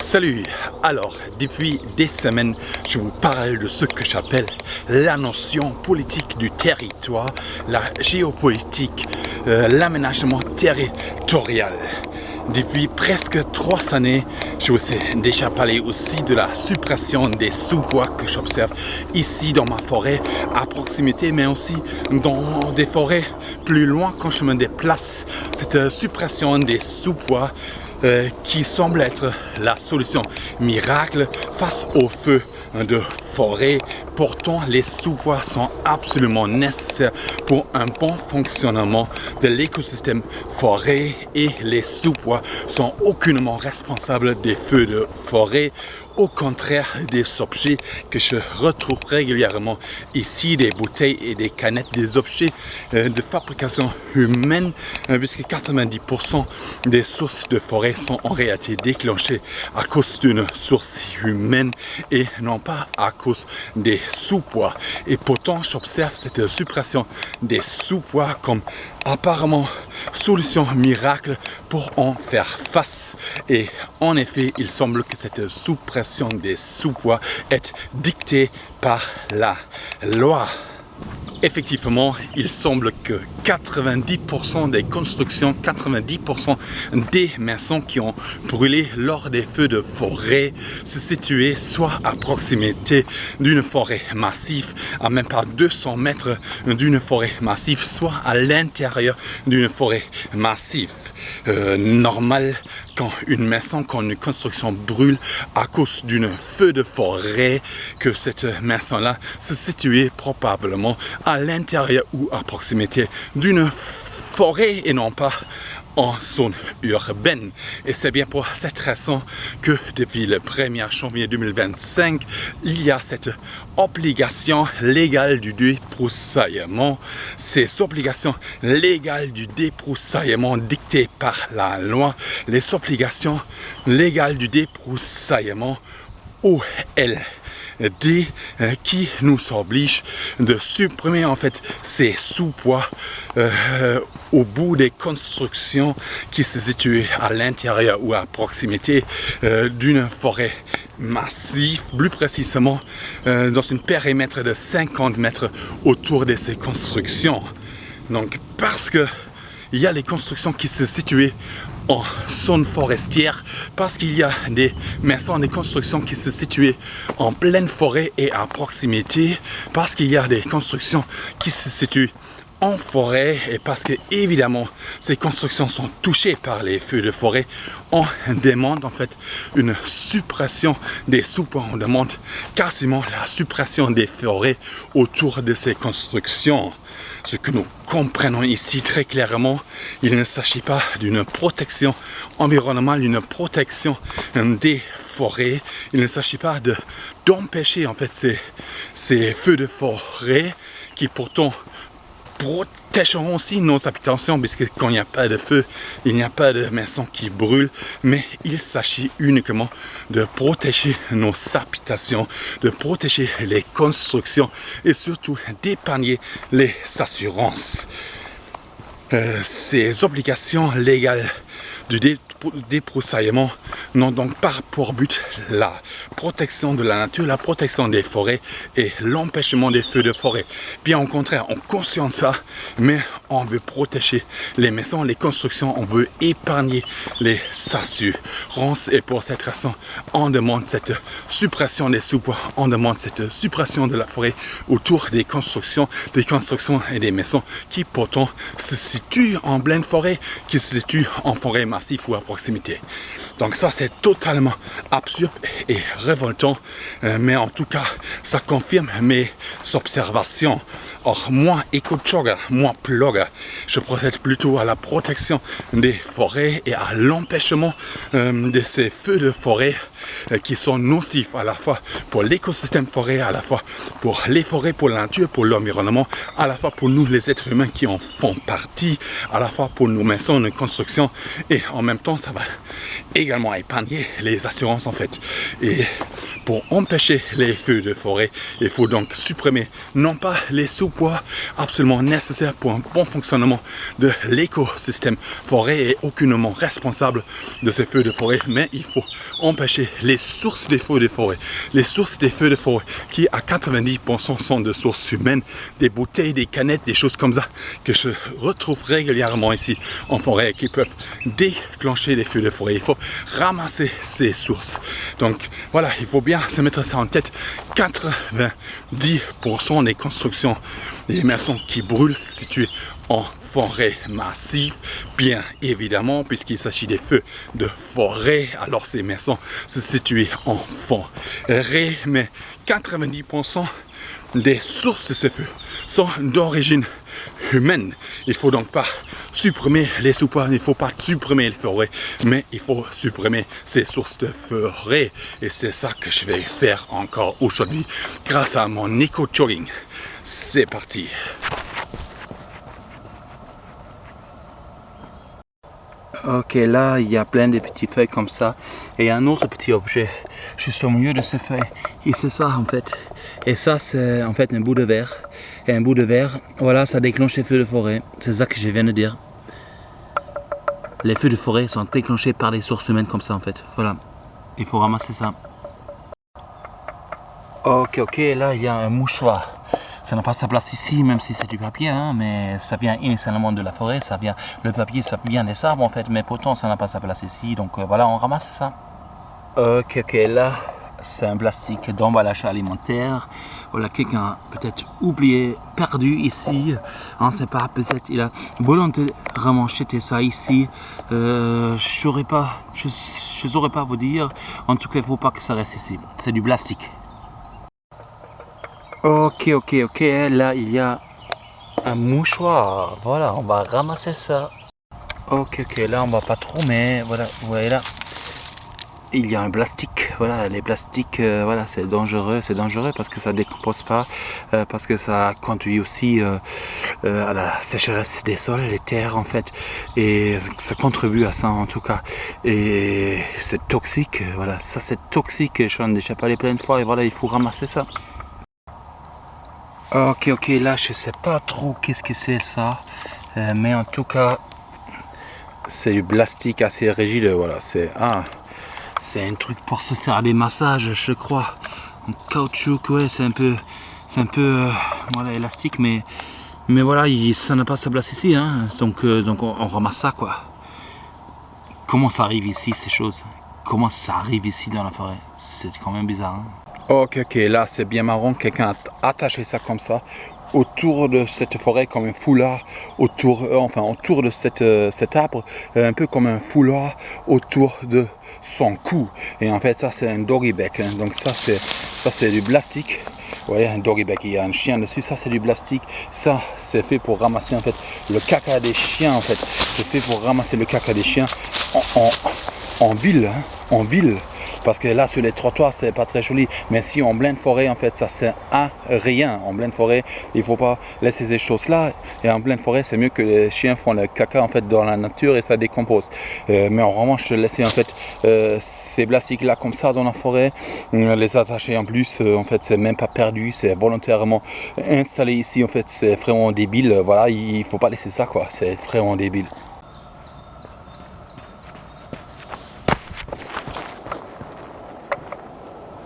Salut! Alors, depuis des semaines, je vous parle de ce que j'appelle la notion politique du territoire, la géopolitique, l'aménagement territorial. Depuis presque 3 années, je vous ai déjà parlé aussi de la suppression des sous-bois que j'observe ici dans ma forêt à proximité, mais aussi dans des forêts plus loin quand je me déplace. Cette suppression des sous-bois qui semble être la solution miracle face aux feux de forêt. Pourtant, les sous-bois sont absolument nécessaires pour un bon fonctionnement de l'écosystème forêt et les sous-bois sont aucunement responsables des feux de forêt. Au contraire des objets que je retrouve régulièrement ici, des bouteilles et des canettes, des objets de fabrication humaine, puisque 90% des sources de forêt sont en réalité déclenchées à cause d'une source humaine et non pas à cause des sous-bois. Et pourtant, j'observe cette suppression des sous-bois comme apparemment solution miracle pour en faire face. Et en effet, il semble que cette suppression des sous-bois est dictée par la loi. Effectivement, il semble que 90% des constructions, 90% des maisons qui ont brûlé lors des feux de forêt se situaient soit à proximité d'une forêt massive, à même pas 200 mètres d'une forêt massive, soit à l'intérieur d'une forêt massive. Normal quand une maison, quand une construction brûle à cause d'un feu de forêt, que cette maison-là se situait probablement à l'intérieur ou à proximité d'une forêt et non pas en zone urbaine. Et c'est bien pour cette raison que depuis le 1er janvier 2025, il y a cette obligation légale du débroussaillement. Ces obligations légales du débroussaillement dictées par la loi, les obligations légales du débroussaillement OLD qui nous oblige de supprimer en fait ces sous-bois au bout des constructions qui se situent à l'intérieur ou à proximité d'une forêt massive, plus précisément dans un périmètre de 50 mètres autour de ces constructions. Donc parce que il y a les constructions qui se situent en zone forestière, parce qu'il y a des maisons, des constructions qui se situent en pleine forêt et à proximité, parce qu'il y a des constructions qui se situent en forêt et parce que évidemment ces constructions sont touchées par les feux de forêt, on demande en fait une suppression des sous-bois, on demande quasiment la suppression des forêts autour de ces constructions. Ce que nous comprenons ici très clairement, il ne s'agit pas d'une protection environnementale, d'une protection des forêts. Il ne s'agit pas d'empêcher en fait ces feux de forêt qui pourtant protégeront aussi nos habitations, puisque quand il n'y a pas de feu, il n'y a pas de maison qui brûle, mais il s'agit uniquement de protéger nos habitations, de protéger les constructions et surtout d'épargner les assurances. Ces obligations légales du débroussaillement n'ont donc pas pour but la protection de la nature, la protection des forêts et l'empêchement des feux de forêt. Bien au contraire, on consciente ça, mais on veut protéger les maisons, les constructions, on veut épargner les assurances et pour cette raison, on demande cette suppression des sous-bois, on demande cette suppression de la forêt autour des constructions et des maisons qui pourtant se situent en pleine forêt, qui se situent en forêt massive ou à proximité. Donc ça c'est totalement absurde et révoltant, mais en tout cas ça confirme mes observations. Or moi, éco-jogger, moi blogger, je procède plutôt à la protection des forêts et à l'empêchement de ces feux de forêt qui sont nocifs à la fois pour l'écosystème forêt, à la fois pour les forêts, pour la nature, pour l'environnement, à la fois pour nous les êtres humains qui en font partie, à la fois pour nos maisons, nos constructions et en même temps ça va également épargner les assurances en fait. Et pour empêcher les feux de forêt, il faut donc supprimer non pas les sous-bois absolument nécessaires pour un bon fonctionnement de l'écosystème forêt et aucunement responsable de ces feux de forêt, mais il faut empêcher les sources des feux de forêt. Les sources des feux de forêt qui à 90% sont de sources humaines, des bouteilles, des canettes, des choses comme ça que je retrouve régulièrement ici en forêt qui peuvent déclencher les feux de forêt. Il faut ramasser ces sources. Donc voilà, il faut bien se mettre ça en tête. 90% des constructions, des maisons qui brûlent situées en forêt massive, bien évidemment, puisqu'il s'agit des feux de forêt, alors ces maisons se situent en forêt, mais 90% des sources de ces feux sont d'origine humaine. Il faut donc pas supprimer les sous-bois, il ne faut pas supprimer les forêts, mais il faut supprimer ces sources de forêt. Et c'est ça que je vais faire encore aujourd'hui grâce à mon éco-jogging. C'est parti. Ok, là il y a plein de petites feuilles comme ça et un autre petit objet juste au milieu de ces feuilles, et c'est ça en fait. Et ça c'est en fait un bout de verre, et un bout de verre, voilà, ça déclenche les feux de forêt. C'est ça que je viens de dire. Les feux de forêt sont déclenchés par des sources humaines comme ça en fait. Voilà, il faut ramasser ça. Ok, là il y a un mouchoir. Ça n'a pas sa place ici, même si c'est du papier, hein, mais ça vient initialement de la forêt, le papier ça vient des arbres en fait, mais pourtant ça n'a pas sa place ici, donc voilà, on ramasse ça. Ok, là c'est un plastique d'emballage alimentaire. Voilà, quelqu'un a peut-être oublié, perdu ici, on ne sait pas, peut-être il a volontairement jeté ça ici. Je saurais pas vous dire, en tout cas il ne faut pas que ça reste ici, c'est du plastique. Ok, là il y a un mouchoir, voilà, on va ramasser ça. Ok, là on va pas trop, mais voilà, vous voyez là, il y a un plastique, voilà, les plastiques, voilà, c'est dangereux parce que ça décompose pas, parce que ça conduit aussi à la sécheresse des sols, les terres en fait, et ça contribue à ça en tout cas, et c'est toxique, voilà, ça c'est toxique, j'en ai déjà parlé plein de fois, et voilà, il faut ramasser ça. Ok, là je sais pas trop qu'est-ce que c'est ça, mais en tout cas c'est du plastique assez rigide, voilà, c'est un truc pour se faire des massages, je crois, en caoutchouc, ouais, c'est un peu voilà, élastique, mais voilà, ça n'a pas sa place ici, hein, donc on ramasse ça quoi. Comment ça arrive ici ces choses? Comment ça arrive ici dans la forêt? C'est quand même bizarre, hein. Ok, là c'est bien marrant, quelqu'un a attaché ça comme ça autour de cette forêt comme un foulard autour de cet arbre, un peu comme un foulard autour de son cou. Et en fait ça c'est un doggy bag, hein. Donc ça c'est du plastique. Vous voyez, un doggy bag, il y a un chien dessus, ça c'est du plastique. Ça c'est fait pour ramasser en fait le caca des chiens en fait. C'est fait pour ramasser le caca des chiens en ville, hein, en ville. Parce que là sur les trottoirs c'est pas très joli, mais si en pleine forêt en fait ça sert à rien. En pleine forêt il faut pas laisser ces choses là, et en pleine forêt c'est mieux que les chiens font le caca en fait dans la nature et ça décompose. Mais en revanche laisser en fait ces plastiques là comme ça dans la forêt, les attacher en plus, en fait c'est même pas perdu, c'est volontairement installé ici, en fait c'est vraiment débile. Voilà, il faut pas laisser ça quoi, c'est vraiment débile.